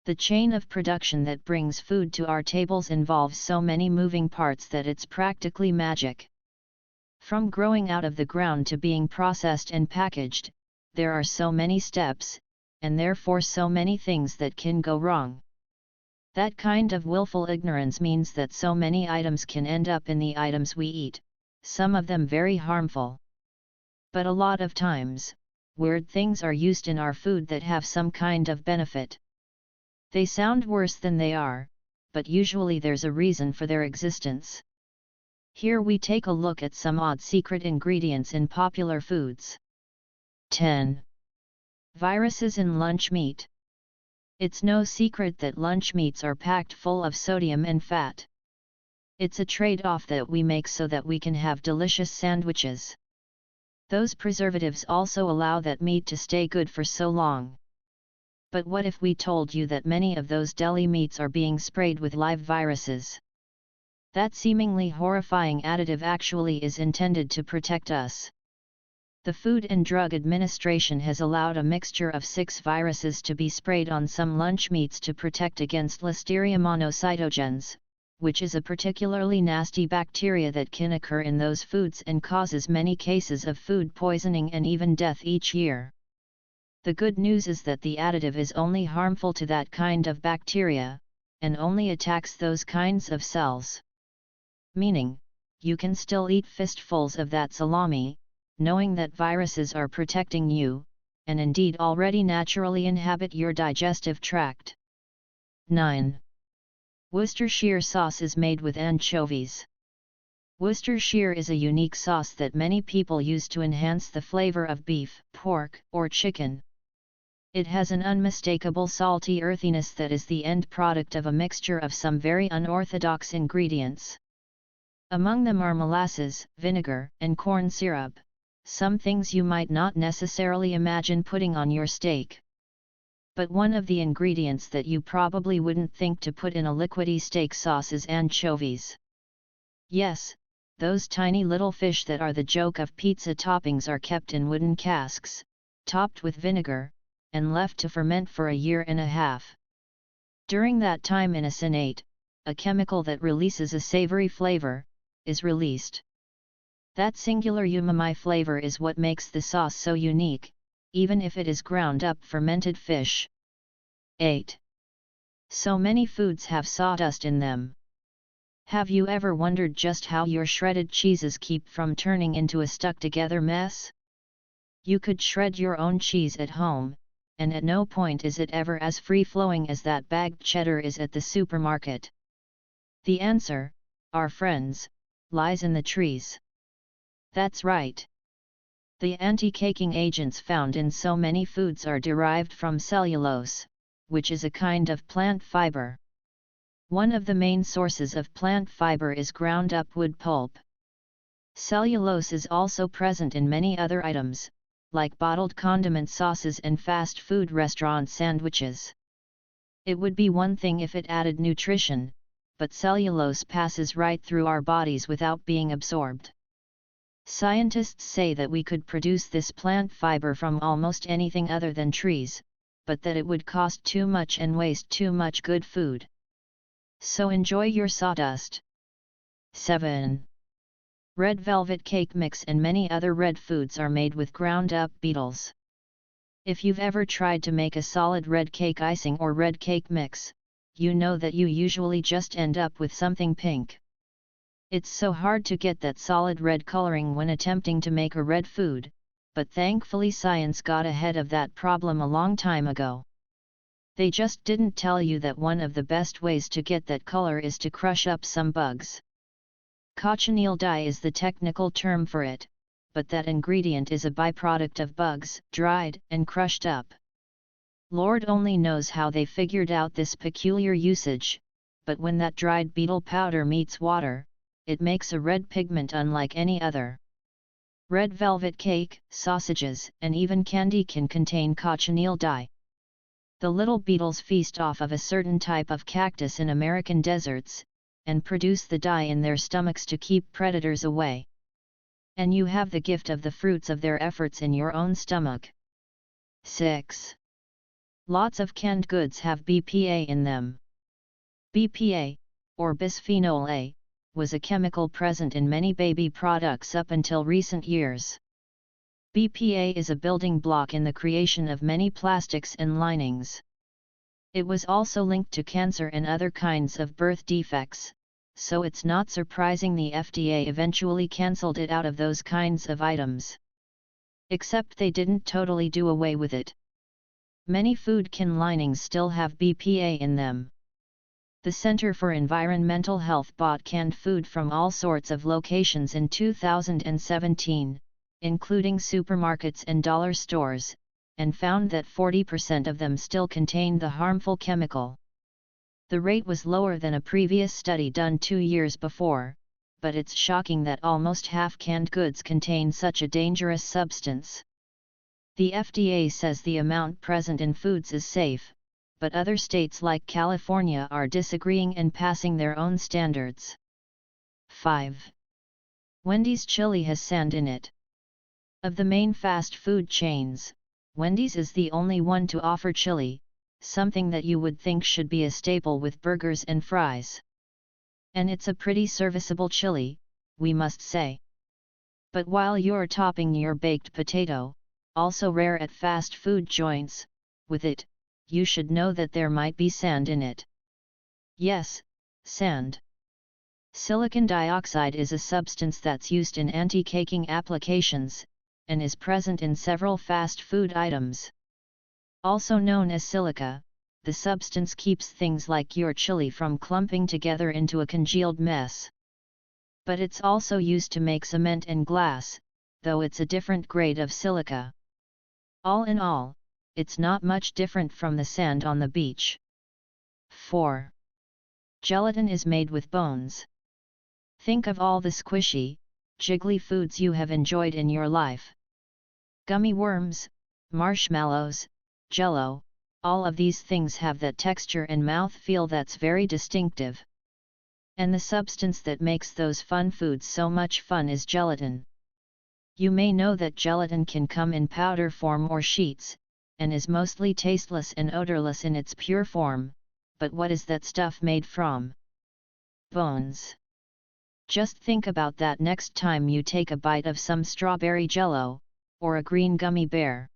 The chain of production that brings food to our tables involves so many moving parts that it's practically magic. From growing out of the ground to being processed and packaged, there are so many steps, and therefore so many things that can go wrong. That kind of willful ignorance means that so many items can end up in the items we eat, some of them very harmful. But a lot of times, weird things are used in our food that have some kind of benefit. They sound worse than they are, but usually there's a reason for their existence. Here we take a look at some odd secret ingredients in popular foods. 10. Viruses in lunch meat. It's no secret that lunch meats are packed full of sodium and fat. It's a trade-off that we make so that we can have delicious sandwiches. Those preservatives also allow that meat to stay good for so long. But what if we told you that many of those deli meats are being sprayed with live viruses? That seemingly horrifying additive actually is intended to protect us. The Food and Drug Administration has allowed a mixture of 6 viruses to be sprayed on some lunch meats to protect against Listeria monocytogenes, which is a particularly nasty bacteria that can occur in those foods and causes many cases of food poisoning and even death each year. The good news is that the additive is only harmful to that kind of bacteria, and only attacks those kinds of cells. Meaning, you can still eat fistfuls of that salami, knowing that viruses are protecting you, and indeed already naturally inhabit your digestive tract. 9. Worcestershire sauce is made with anchovies. Worcestershire is a unique sauce that many people use to enhance the flavor of beef, pork, or chicken. It has an unmistakable salty earthiness that is the end product of a mixture of some very unorthodox ingredients. Among them are molasses, vinegar, and corn syrup, some things you might not necessarily imagine putting on your steak. But one of the ingredients that you probably wouldn't think to put in a liquidy steak sauce is anchovies. Yes, those tiny little fish that are the joke of pizza toppings are kept in wooden casks, topped with vinegar, and left to ferment for 1.5 years. During that time inosinate, a chemical that releases a savory flavor, is released. That singular umami flavor is what makes the sauce so unique, even if it is ground up fermented fish. 8. So many foods have sawdust in them. Have you ever wondered just how your shredded cheeses keep from turning into a stuck-together mess? You could shred your own cheese at home, and at no point is it ever as free-flowing as that bagged cheddar is at the supermarket. The answer, our friends, lies in the trees. That's right. The anti-caking agents found in so many foods are derived from cellulose, which is a kind of plant fiber. One of the main sources of plant fiber is ground-up wood pulp. Cellulose is also present in many other items, like bottled condiment sauces and fast food restaurant sandwiches. It would be one thing if it added nutrition, but cellulose passes right through our bodies without being absorbed. Scientists say that we could produce this plant fiber from almost anything other than trees, but that it would cost too much and waste too much good food. So enjoy your sawdust. 7. Red velvet cake mix and many other red foods are made with ground-up beetles. If you've ever tried to make a solid red cake icing or red cake mix, you know that you usually just end up with something pink. It's so hard to get that solid red coloring when attempting to make a red food, but thankfully science got ahead of that problem a long time ago. They just didn't tell you that one of the best ways to get that color is to crush up some bugs. Cochineal dye is the technical term for it, but that ingredient is a byproduct of bugs, dried and crushed up. Lord only knows how they figured out this peculiar usage, but when that dried beetle powder meets water, it makes a red pigment unlike any other. Red velvet cake, sausages, and even candy can contain cochineal dye. The little beetles feast off of a certain type of cactus in American deserts, and produce the dye in their stomachs to keep predators away. And you have the gift of the fruits of their efforts in your own stomach. 6. Lots of canned goods have BPA in them. BPA, or bisphenol A, was a chemical present in many baby products up until recent years. BPA is a building block in the creation of many plastics and linings. It was also linked to cancer and other kinds of birth defects, so it's not surprising the FDA eventually cancelled it out of those kinds of items. Except they didn't totally do away with it. Many food can linings still have BPA in them. The Center for Environmental Health bought canned food from all sorts of locations in 2017, including supermarkets and dollar stores, and found that 40% of them still contained the harmful chemical. The rate was lower than a previous study done 2 years before, but it's shocking that almost half canned goods contain such a dangerous substance. The FDA says the amount present in foods is safe, but other states like California are disagreeing and passing their own standards. 5. Wendy's chili has sand in it. Of the main fast food chains, Wendy's is the only one to offer chili, something that you would think should be a staple with burgers and fries. And it's a pretty serviceable chili, we must say. But while you're topping your baked potato, also rare at fast food joints, with it, you should know that there might be sand in it. Yes, sand. Silicon dioxide is a substance that's used in anti-caking applications, and is present in several fast food items. Also known as silica, the substance keeps things like your chili from clumping together into a congealed mess. But it's also used to make cement and glass, though it's a different grade of silica. All in all, it's not much different from the sand on the beach. 4. Gelatin is made with bones. Think of all the squishy, jiggly foods you have enjoyed in your life. Gummy worms, marshmallows, Jell-O, all of these things have that texture and mouth-feel that's very distinctive. And the substance that makes those fun foods so much fun is gelatin. You may know that gelatin can come in powder form or sheets, and is mostly tasteless and odorless in its pure form, but what is that stuff made from? Bones. Just think about that next time you take a bite of some strawberry Jell-O, or a green gummy bear.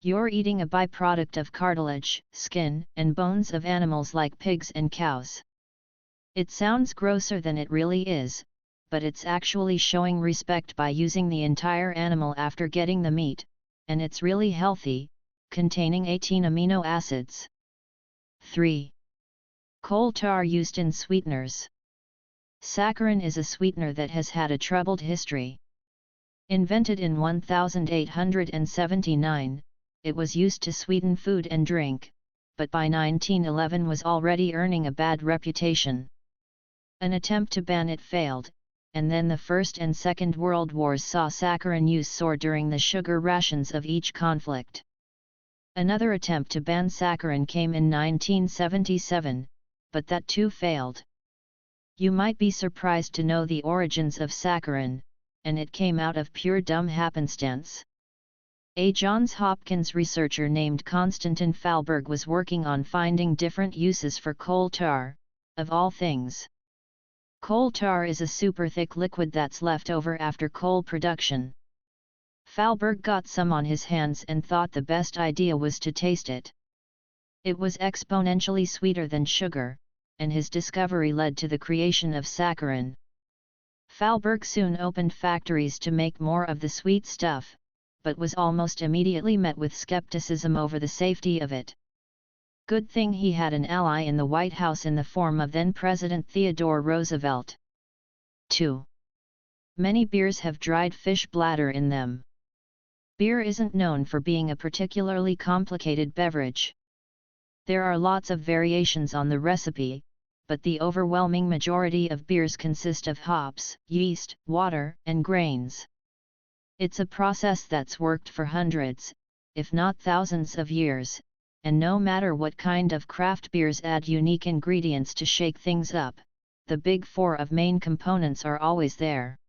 You're eating a byproduct of cartilage, skin, and bones of animals like pigs and cows. It sounds grosser than it really is, but it's actually showing respect by using the entire animal after getting the meat, and it's really healthy, containing 18 amino acids. 3. Coal tar used in sweeteners. Saccharin is a sweetener that has had a troubled history. Invented in 1879, it was used to sweeten food and drink, but by 1911 was already earning a bad reputation. An attempt to ban it failed, and then the First and Second World Wars saw saccharin use soar during the sugar rations of each conflict. Another attempt to ban saccharin came in 1977, but that too failed. You might be surprised to know the origins of saccharin, and it came out of pure dumb happenstance. A Johns Hopkins researcher named Konstantin Fahlberg was working on finding different uses for coal tar, of all things. Coal tar is a super thick liquid that's left over after coal production. Fahlberg got some on his hands and thought the best idea was to taste it. It was exponentially sweeter than sugar, and his discovery led to the creation of saccharin. Fahlberg soon opened factories to make more of the sweet stuff, but was almost immediately met with skepticism over the safety of it. Good thing he had an ally in the White House in the form of then-President Theodore Roosevelt. 2. Many beers have dried fish bladder in them. Beer isn't known for being a particularly complicated beverage. There are lots of variations on the recipe, but the overwhelming majority of beers consist of hops, yeast, water, and grains. It's a process that's worked for hundreds, if not thousands of years, and no matter what kind of craft beers add unique ingredients to shake things up, the big four of main components are always there.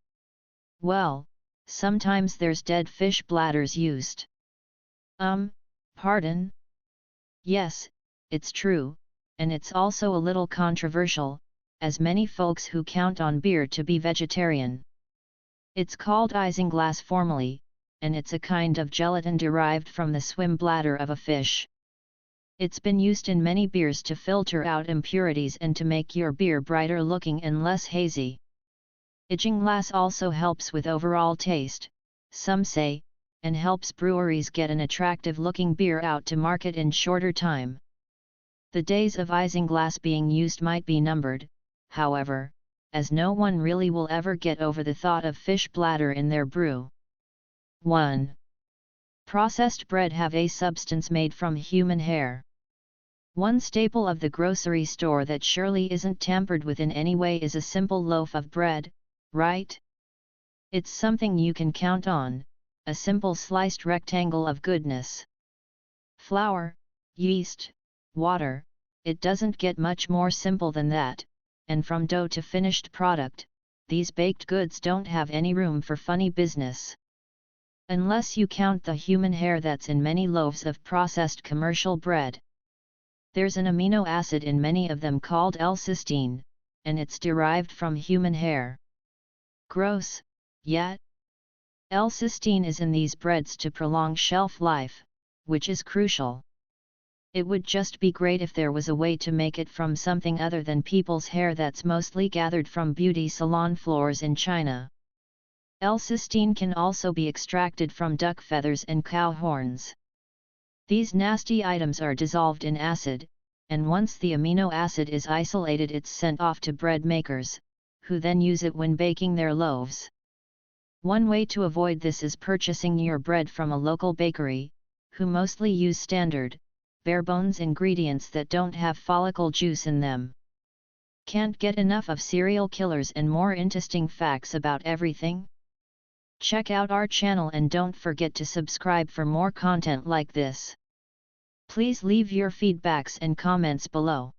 Well, sometimes there's dead fish bladders used. Pardon? Yes, it's true, and it's also a little controversial, as many folks who count on beer to be vegetarian. It's called isinglass formally, and it's a kind of gelatin derived from the swim bladder of a fish. It's been used in many beers to filter out impurities and to make your beer brighter looking and less hazy. Isinglass also helps with overall taste, some say, and helps breweries get an attractive looking beer out to market in shorter time. The days of isinglass being used might be numbered, however, as no one really will ever get over the thought of fish bladder in their brew. 1. Processed bread have a substance made from human hair. One staple of the grocery store that surely isn't tampered with in any way is a simple loaf of bread, right? It's something you can count on, a simple sliced rectangle of goodness. Flour, yeast, water, it doesn't get much more simple than that, and from dough to finished product, these baked goods don't have any room for funny business. Unless you count the human hair that's in many loaves of processed commercial bread. There's an amino acid in many of them called L-cysteine, and it's derived from human hair. Gross, yet? L-cysteine is in these breads to prolong shelf life, which is crucial. It would just be great if there was a way to make it from something other than people's hair that's mostly gathered from beauty salon floors in China. L-cysteine can also be extracted from duck feathers and cow horns. These nasty items are dissolved in acid, and once the amino acid is isolated it's sent off to bread makers, who then use it when baking their loaves. One way to avoid this is purchasing your bread from a local bakery, who mostly use standard, bare-bones ingredients that don't have follicle juice in them. Can't get enough of serial killers and more interesting facts about everything? Check out our channel and don't forget to subscribe for more content like this. Please leave your feedbacks and comments below.